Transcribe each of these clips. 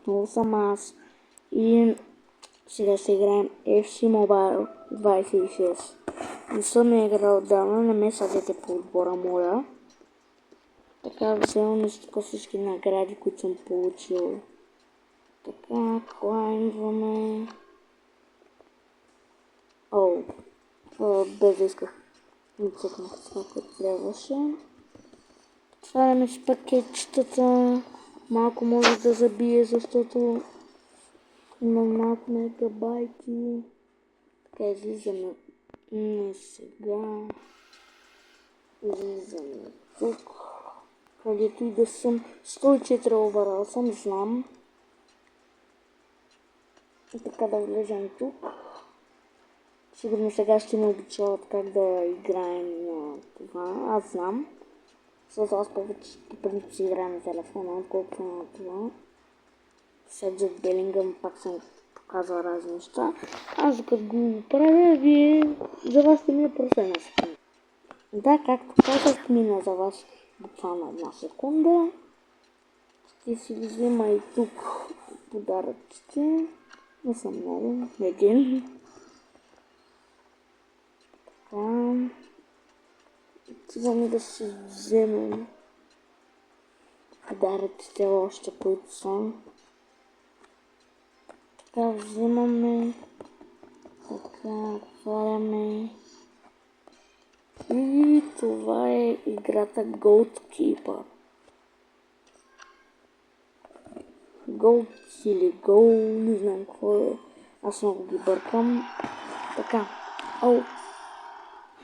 Отново съм аз. И сега ще играем FC Mobile 26. Не съм играл отдавна, не ме съдете по отбора, моля. Така вземам тук всички награди, които съм получил. Така, клаймваме. Без да исках. Не цъкнах това, което трябваше. Отваряме си пакетчетата. Малко може да забие, защото има малко мегабайти. Така, излизаме. Не сега. Излизаме тук. Където и да съм. 104 обарал съм, знам. И така да влезем тук. Сигурно сега ще ме обучават как да играем на това. Аз знам. Защото аз повече по принцип си играя на телефона, отколкото на това. Седжът Белингъм пак съм показва разни неща. Аз докато го правя, вие за вас ще мина просто една секунда. Да, както казах, мина за вас буквално една секунда. Ще си взема и тук подаръците. Не съм много, един. Така. Сега да си вземем подаръците още, които са. Така, вземаме. Така, отваряме. И това е играта Goalkeeper. Gold или Goal, не знам какво е. Аз много ги бъркам. Така.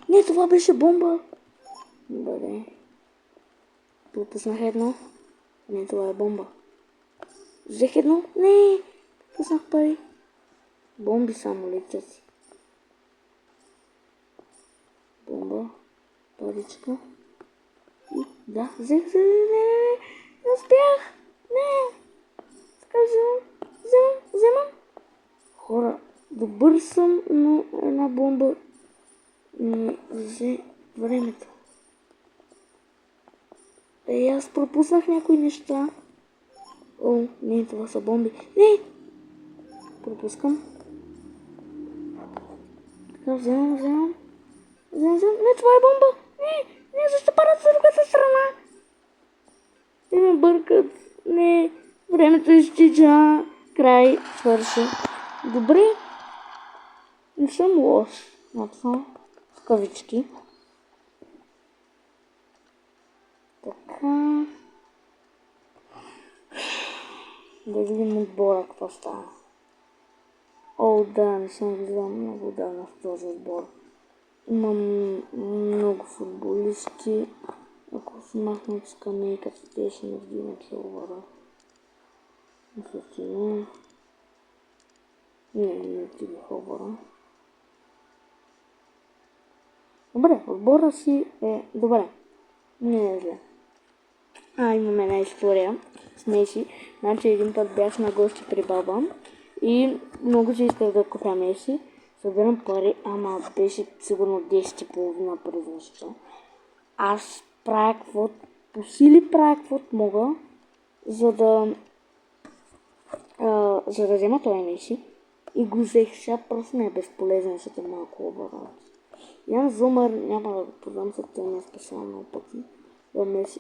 Не, това беше бомба. Добре. Пропуснах едно. Не, това е бомба. Взех едно. Не, пропуснах пари. Бомби само летят си. Бомба. Паричка. И да, взех. Не успях. Не. Така вземам. Хора, добър съм, но една бомба ми взе времето. Аз пропуснах някои неща. Не, това са бомби. Не! Пропускам. Така, вземам. Не, това е бомба. Не, защо парат за другата страна? Те ме бъркат. Не, времето изтича. Край, свърши. Добре. Не съм лош на това. В кавички. Така. Да видим отбора какво става. Да, не съм виждал много давно в този отбор. Имам много футболисти. Ако се махнат скамейката, те ще не вдигнат отбора. Мисля, че не. Не вдигнах отбора. Добре, отбора си е добре. Не е зле. Имаме една история с Меси. Значи един път бях на гости при баба и много си исках да купя Меси. Събирам пари, ама беше сигурно 10,5 през нощта. Аз правя какво, по сили правя каквото мога, за да взема този Меси. И го взех. Сега просто не е безполезен, защото е малко оборот. Ян Зумър няма да го продам, защото той не е специално много пъти.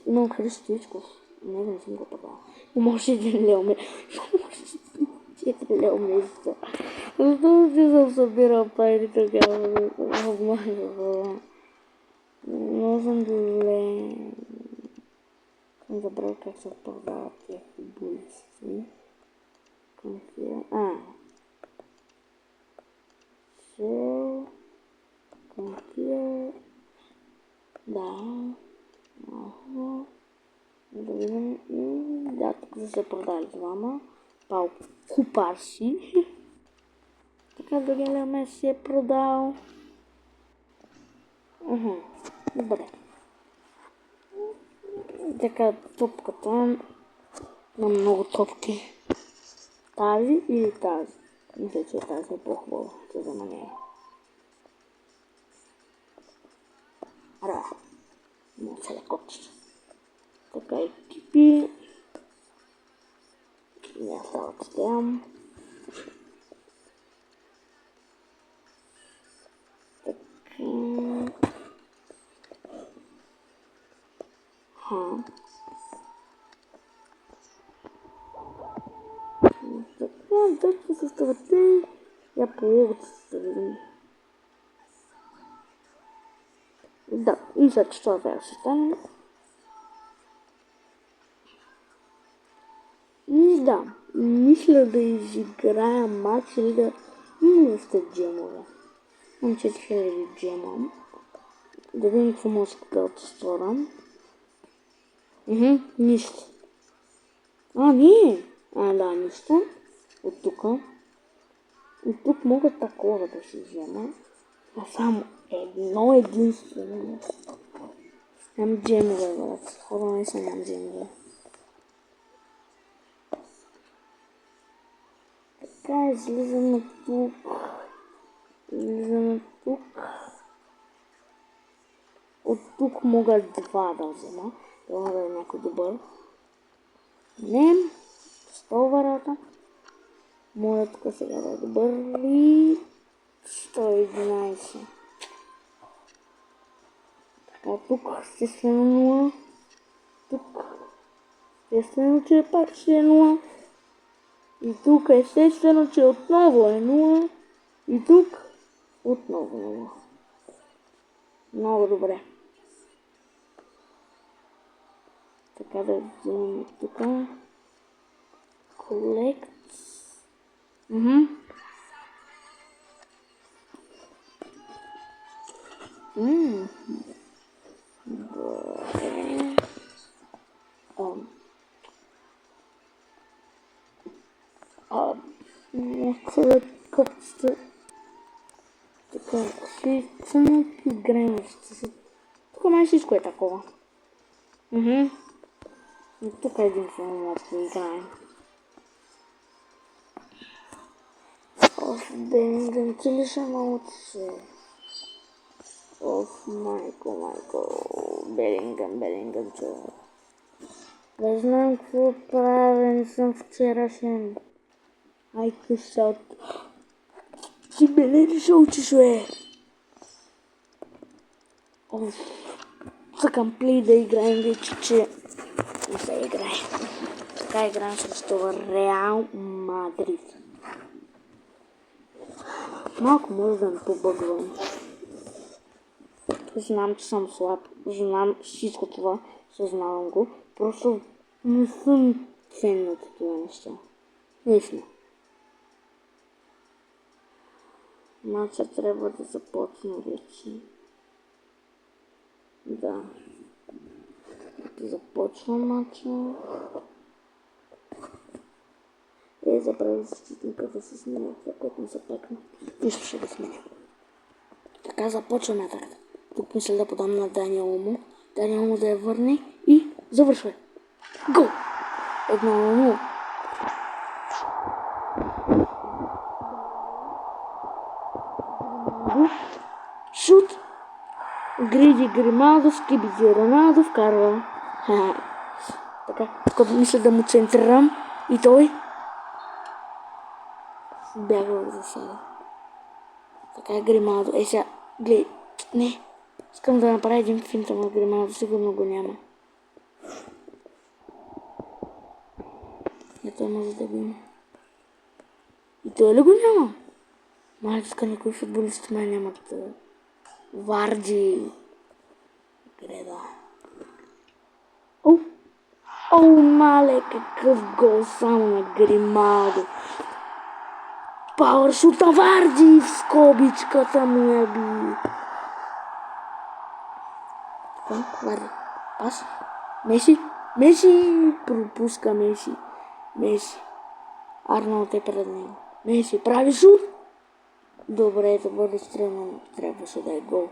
Имам Христо Стоичков. Не съм го продал. Може един Лео Меси. Може 4 Лео Месица. Защо си съм събирал пари тогава? Но съм зле. Съм забрал как се продават тия футболисти. Конфия. Да. Да видим. Да, тук са се продали двама. Пал Купарси. Така другия Лео Меси е продал. Добре. Така, топката. Има много топки. Тази или тази? Мисля, че тази е по-хубава, че за мен е. Има целя копчета. Така, екипи. Не става четям. Така. Така, доста се ставате. Я половата се видим. Да, мисля, че това трябва да се стане. И да, мисля да изиграя матч или да... Имам сте джемове. Имам 4000 джема. Да видим какво може да отстворам. Нищо. Не! Да, нищо. От тук. От тук мога такова да си взема. А само едно единствено. Нямам джемове, брат. Хора не са нямам джемове. Така, излизаме тук. Излизаме тук. От тук мога два да взема. Това да е някой добър. Не. 100 варата. Моля тук сега да е добър. И 111. Така, тук естествено 0. Тук естествено, че пак ще е 0. И тук естествено, че отново е 0. И тук отново 0. Много добре. Така да вземем тук. Collect. Добре. Някаква къпчета. Така, си само играем. Тук май всичко е такова. И тук единствено може да играем. Белингъм, че ли ще научи? Майко. Белингъм, че. Не знам какво правя, не съм вчерашен. Ай, късот. Ти беле ли ще учиш, бе? Съкам плей да играем вече, че не се играе. Така играем срещу Реал Мадрид. Малко може да ме побъгвам. Знам, че съм слаб. Знам всичко това. Съзнавам го. Просто не съм фен на такива неща. Наистина. Матча трябва да започне вече. Да. Да започва матча. Забравя защитника да се сменя, това, което ми се пекна. Нищо ще да сменя. Така започваме така. Тук мисля да подам на Даниел Му. Даниел Му да я върне и завършва. Гол! 1-0. Шут! Гриди Грималдо, Скибиди Роналдо вкарва. Така, тук мисля да му центрирам и той бяга в засада. Така Грималдо. Сега, гледай. Не. Искам да направя един финт на Грималдо. Сигурно го няма. Не, той може да го има. И той ли го няма? Малечка никой футболисти май нямат. Варди. Греда. Мале, какъв гол само на Грималдо. Пауършут на Варди в скобичката му я би. Варди. Пас. Меси. Пропуска Меси. Арнолд е пред него. Меси прави шут. Добре, да бъде стрелно. Трябваше да е гол.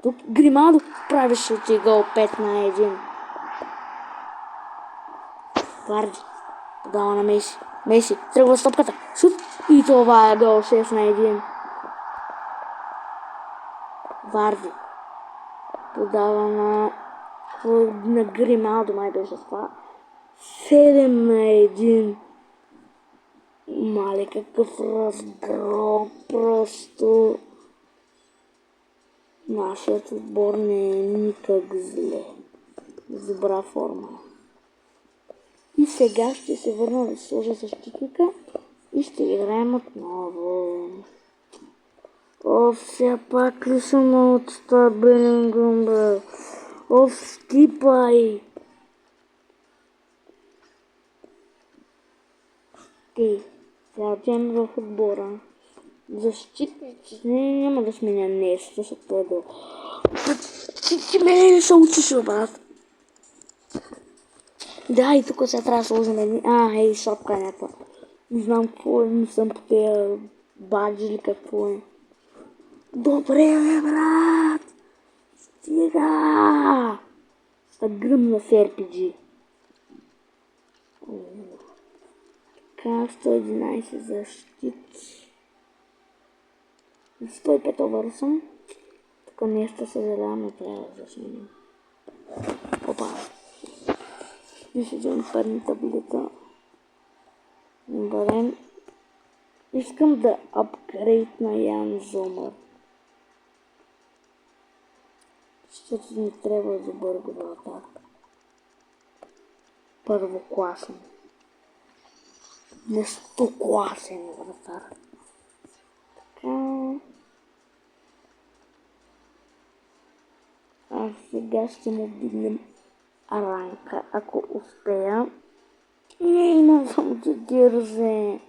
Тук Грималдо прави шут и гол 5-1. Варди. Подава на Меси. Тръгва стопката. Шут. И това е гол 6-1. Варди. Подава на Грималдо, май беше това. 7-1. Мале, какъв разгром, просто нашият отбор не е никак зле. В добра форма. И сега ще се върна да сложа защитника и ще играем отново. Все пак ли съм от стабилен, бе? Скипай! Сега отивам в отбора. Защитници няма да сменя нещо, защото това е долу. Ти мене не се учиш, брат. Да, и тук сега трябва да сложим едни... Ей, шапка някаква. Не знам какво е, не съм по тея баджи или какво е. Добре, бе, брат! Стига! Ста гръмна в RPG. Така, 111 защит. 105 овър съм. Тук нещо съжалявам, но трябва да сменим. Опа! Ще вземем парни таблица. Добре. Искам да апгрейд на Ян Зомър. Защото ми трябва добър вратар. Първокласен. Не 100-класен вратар. Така. А сега ще му вдигнем ранка, ако успея. Не имам само 40.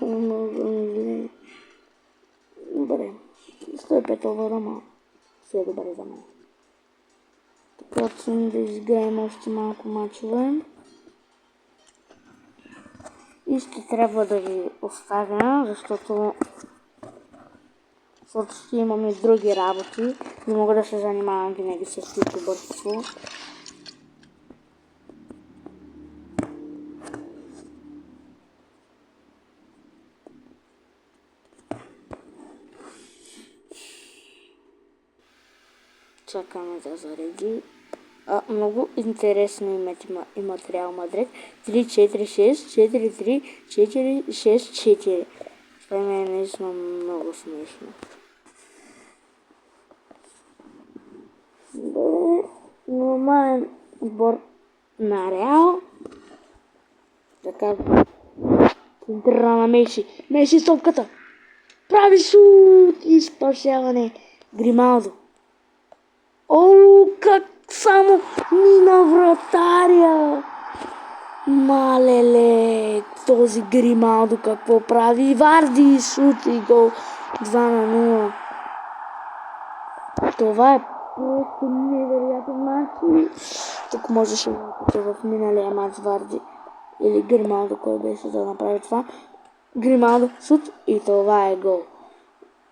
Много зле. Добре. 105 овъра, ма все е добре за мен. Така отсъм да изграем още малко мачове. И ще трябва да ви оставя, защото ще имаме други работи. Не мога да се занимавам винаги с ютубърство. Чакаме да зареди. Много интересно имат Реал Мадрид. 3-4-6, 4-3, 4-6-4. Това ми е наистина много смешно. Нормален отбор на Реал. Така. Центъра на Меси. Меси стопката. Прави шут и спасяване. Грималдо. Как само мина вратаря. Малеле, този Грималдо какво прави? Варди, шут и гол. 2-0. Това е просто невероятен матч. Тук можеше да купя в миналия матч Варди или Грималдо, кой беше да направи това. Грималдо, шут и това е гол.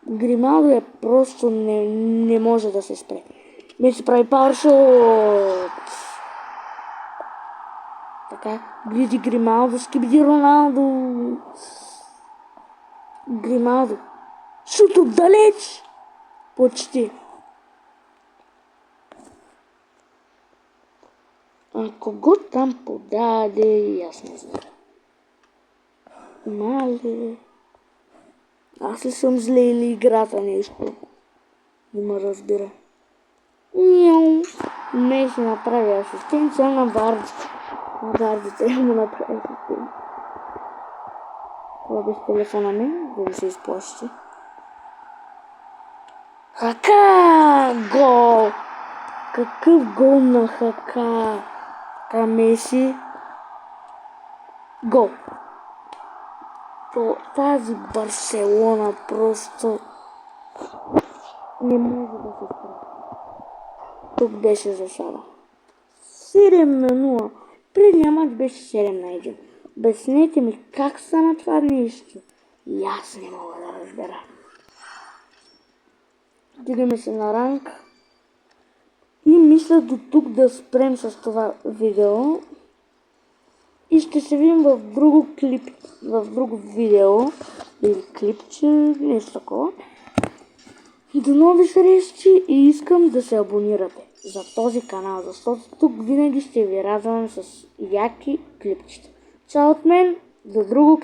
Грималдо е просто не може да се спре. Меси прави пауършот. Така, гледи Грималдо, скибиди Роналдо. Грималдо. Шут отдалеч. Почти. Кого там подаде, аз не знам. Мале. Аз ли съм зле или играта нещо? Не ме разбира. Меси направи асистенция на Варди. На Варди трябва да направи асистенция. Това без телефона ми, да се изплащи. Хака! Гол! Какъв гол на Хака? Така Меси. Гол! Тази Барселона просто не може да се справи. Тук беше засада. 7-0. Предния мач беше 7-1. Обяснете ми как стана това нещо. И аз не мога да разбера. Дигаме се на ранг. И мисля до тук да спрем с това видео. И ще се видим в друго видео. Или клипче, нещо такова. До нови срещи и искам да се абонирате за този канал, защото тук винаги ще ви радвам с яки клипчета. Чао от мен, до друго клип.